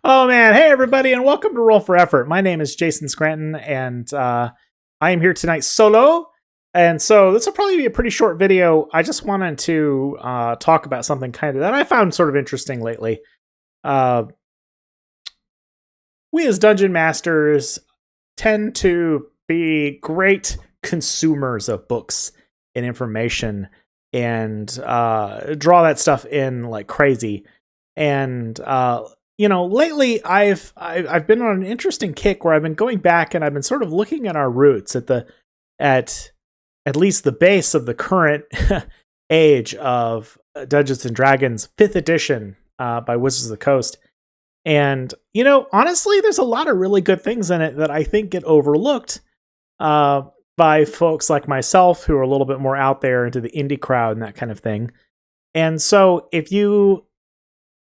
Oh man, hey everybody, and welcome to Roll for Effort. My name is Jason Scranton, and I am here tonight solo. And so this will probably be a pretty short video. I just wanted to talk about something kind of that I found sort of interesting lately. Uh, we as dungeon masters tend to be great consumers of books and information, and draw that stuff in like crazy. And lately I've been on an interesting kick where I've been going back and I've been sort of looking at our roots at least the base of the current age of Dungeons and Dragons 5th edition by Wizards of the Coast. And honestly, there's a lot of really good things in it that I think get overlooked by folks like myself who are a little bit more out there into the indie crowd and that kind of thing. And so if you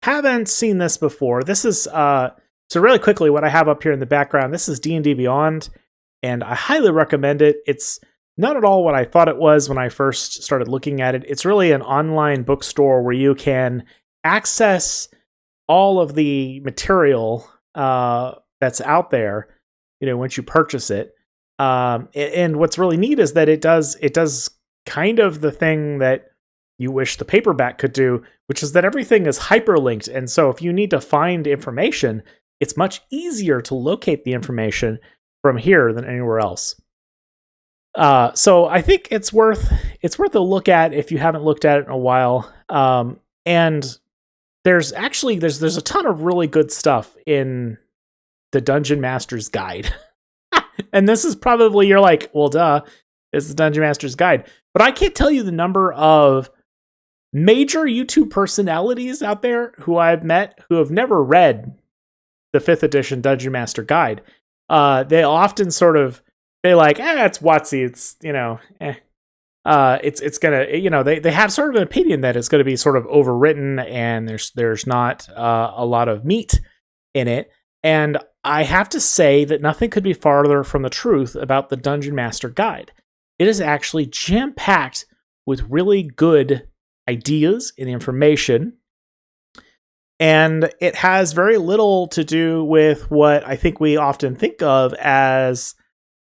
haven't seen this before, this is so really quickly what I have up here in the background. This is D&D Beyond, and I highly recommend it. It's not at all what I thought it was when I first started looking at it. It's really an online bookstore where you can access all of the material that's out there, once you purchase it. And what's really neat is that it does kind of the thing that you wish the paperback could do, which is that everything is hyperlinked. And so if you need to find information, it's much easier to locate the information from here than anywhere else. So I think it's worth a look at if you haven't looked at it in a while. And there's a ton of really good stuff in the Dungeon Master's Guide. And this is probably, you're like, well, duh, it's the Dungeon Master's Guide. But I can't tell you the number of major YouTube personalities out there who I've met who have never read the 5th edition Dungeon Master Guide. They often they like, it's WotC, it's, it's gonna, they have sort of an opinion that it's going to be sort of overwritten and there's not a lot of meat in it. And I have to say that nothing could be farther from the truth about the Dungeon Master Guide. It is actually jam-packed with really good ideas and information, and it has very little to do with what I think we often think of as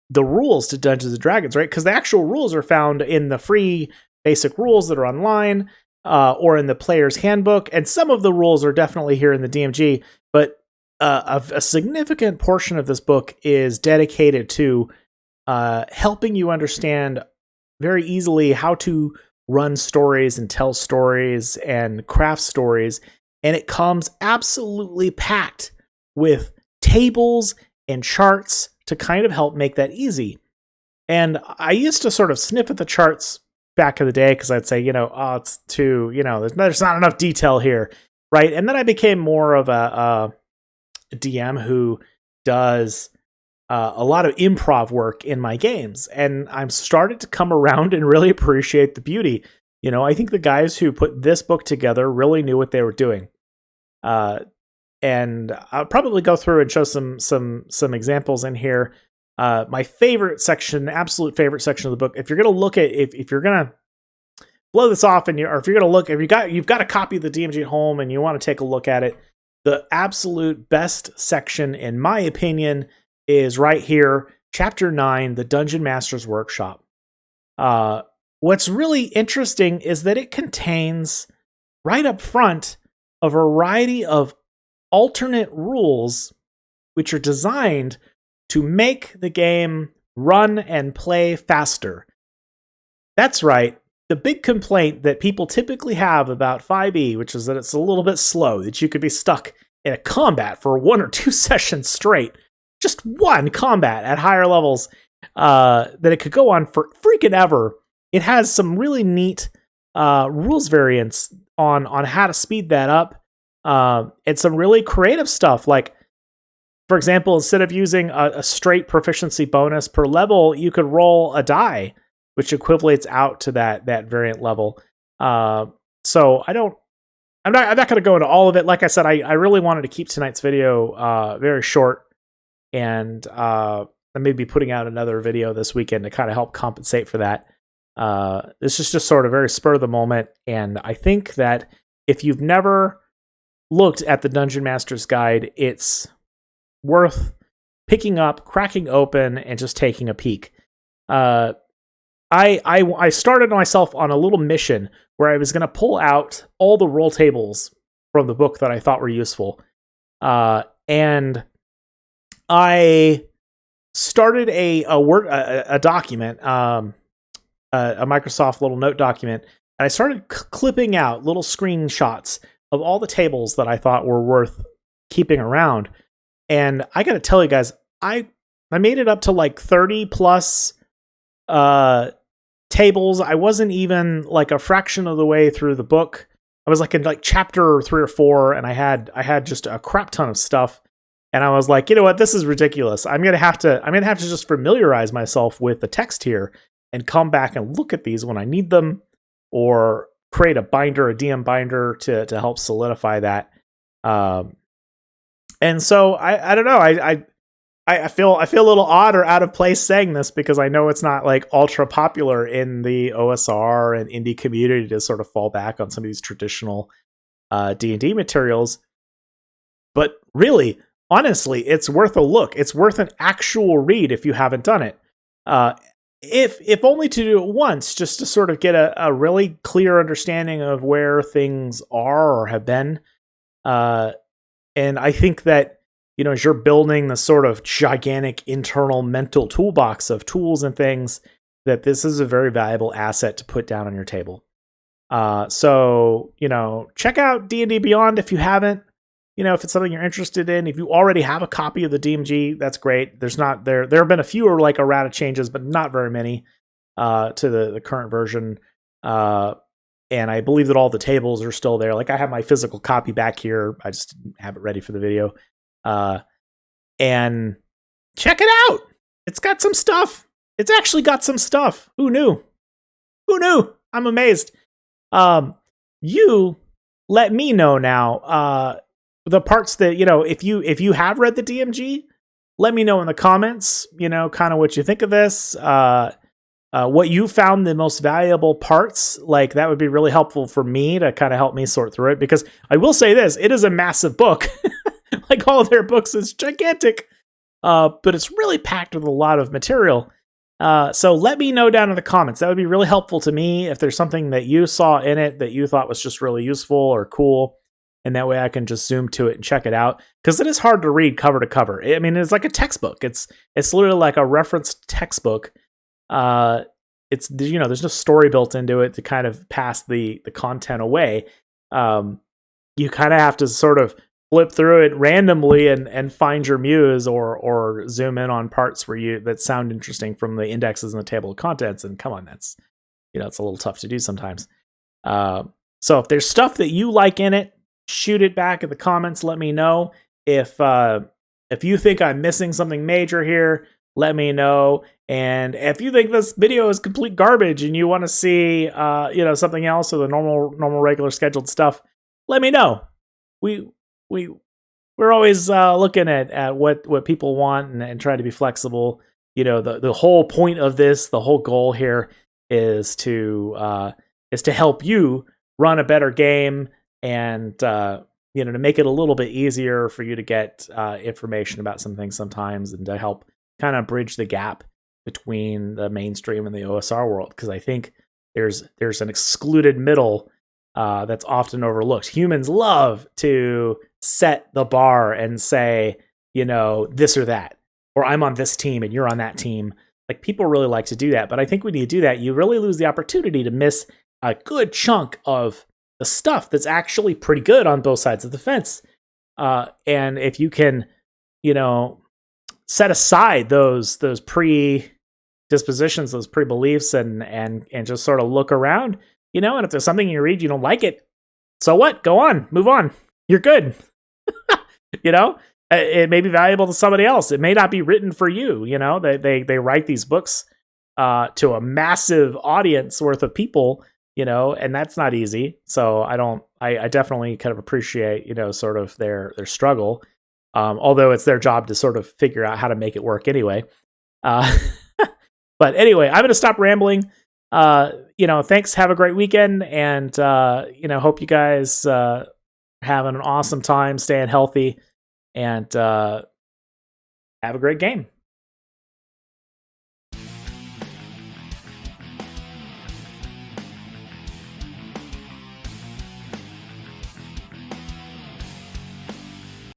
the rules to Dungeons and Dragons, right? Because the actual rules are found in the free basic rules that are online or in the player's handbook, and some of the rules are definitely here in the DMG, but a significant portion of this book is dedicated to helping you understand very easily how to run stories and tell stories and craft stories. And it comes absolutely packed with tables and charts to kind of help make that easy. And I used to sort of sniff at the charts back in the day because I'd say, it's too, there's not enough detail here, right? And then I became more of a DM who does a lot of improv work in my games, and I'm started to come around and really appreciate the beauty. I think the guys who put this book together really knew what they were doing. And I'll probably go through and show some examples in here. My favorite section, absolute favorite section of the book. If you're going to look at, if you're going to blow this off and if you're going to look, you've got a copy of the DMG at home and you want to take a look at it, the absolute best section, in my opinion, is right here, Chapter 9, The Dungeon Master's Workshop. What's really interesting is that it contains, right up front, a variety of alternate rules which are designed to make the game run and play faster. That's right. The big complaint that people typically have about 5e, which is that it's a little bit slow, that you could be stuck in a combat for 1 or 2 sessions straight, just one combat at higher levels, that it could go on for freaking ever. It has some really neat rules variants on how to speed that up, and some really creative stuff. Like, for example, instead of using a straight proficiency bonus per level, you could roll a die, which equivalates out to that variant level. So I'm not going to go into all of it. Like I said, I really wanted to keep tonight's video very short, and I may be putting out another video this weekend to kind of help compensate for that. This is just sort of very spur of the moment, and I think that if you've never looked at the Dungeon Master's Guide, it's worth picking up, cracking open, and just taking a peek. I started myself on a little mission where I was going to pull out all the roll tables from the book that I thought were useful. And I started a document, a Microsoft little note document, and I started clipping out little screenshots of all the tables that I thought were worth keeping around. And I got to tell you guys, I made it up to like 30 plus tables. I wasn't even like a fraction of the way through the book. I was like in like chapter 3 or 4, and I had just a crap ton of stuff. And I was like, you know what, this is ridiculous. I'm gonna have to just familiarize myself with the text here and come back and look at these when I need them, or create a binder, a DM binder to help solidify that. And so I don't know. I feel a little odd or out of place saying this, because I know it's not like ultra popular in the OSR and indie community to sort of fall back on some of these traditional D&D materials. But really, honestly, it's worth a look. It's worth an actual read if you haven't done it. If only to do it once, just to sort of get a really clear understanding of where things are or have been. And I think that, you know, as you're building the sort of gigantic internal mental toolbox of tools and things, that this is a very valuable asset to put down on your table. So, you know, check out D&D Beyond if you haven't. You know, if it's something you're interested in. If you already have a copy of the DMG, that's great. There have been a few like errata changes, but not very many to the current version. And I believe that all the tables are still there. Like, I have my physical copy back here. I just didn't have it ready for the video. And check it out. It's got some stuff. It's actually got some stuff. Who knew? I'm amazed. You let me know now, the parts that, you know, if you have read the DMG, let me know in the comments, you know, kind of what you think of this, what you found the most valuable parts. Like, that would be really helpful for me to kind of help me sort through it, because I will say this, it is a massive book. Like all their books, is gigantic, but it's really packed with a lot of material. So let me know down in the comments. That would be really helpful to me if there's something that you saw in it that you thought was just really useful or cool. And that way I can just zoom to it and check it out, because it is hard to read cover to cover. I mean, it's like a textbook. It's literally like a referenced textbook. It's, you know, there's no story built into it to kind of pass the content away. You kind of have to sort of flip through it randomly and find your muse, or zoom in on parts that sound interesting from the indexes in the table of contents. And come on, that's, you know, it's a little tough to do sometimes. So if there's stuff that you like in it, shoot it back in the comments. Let me know. If you think I'm missing something major here, let me know. And if you think this video is complete garbage and you want to see you know, something else, or the normal regular scheduled stuff, let me know. We're always looking at what people want and trying to be flexible. You know, the whole point of this, the whole goal here is to help you run a better game, and you know, to make it a little bit easier for you to get information about some things sometimes, and to help kind of bridge the gap between the mainstream and the OSR world. Because I think there's an excluded middle that's often overlooked. Humans love to set the bar and say, you know, this or that, or I'm on this team and you're on that team. Like, people really like to do that. But I think when you do that, you really lose the opportunity to miss a good chunk of the stuff that's actually pretty good on both sides of the fence. And if you can, you know, set aside those predispositions, those pre-beliefs, and just sort of look around, you know, and if there's something you read, you don't like it, so what? Go on, move on. You're good. You know, it may be valuable to somebody else. It may not be written for you. You know, they write these books to a massive audience worth of people, you know, and that's not easy. So I definitely kind of appreciate, you know, sort of their struggle. Although it's their job to sort of figure out how to make it work anyway. But anyway, I'm going to stop rambling. You know, thanks. Have a great weekend. And, you know, hope you guys having an awesome time, staying healthy, and have a great game.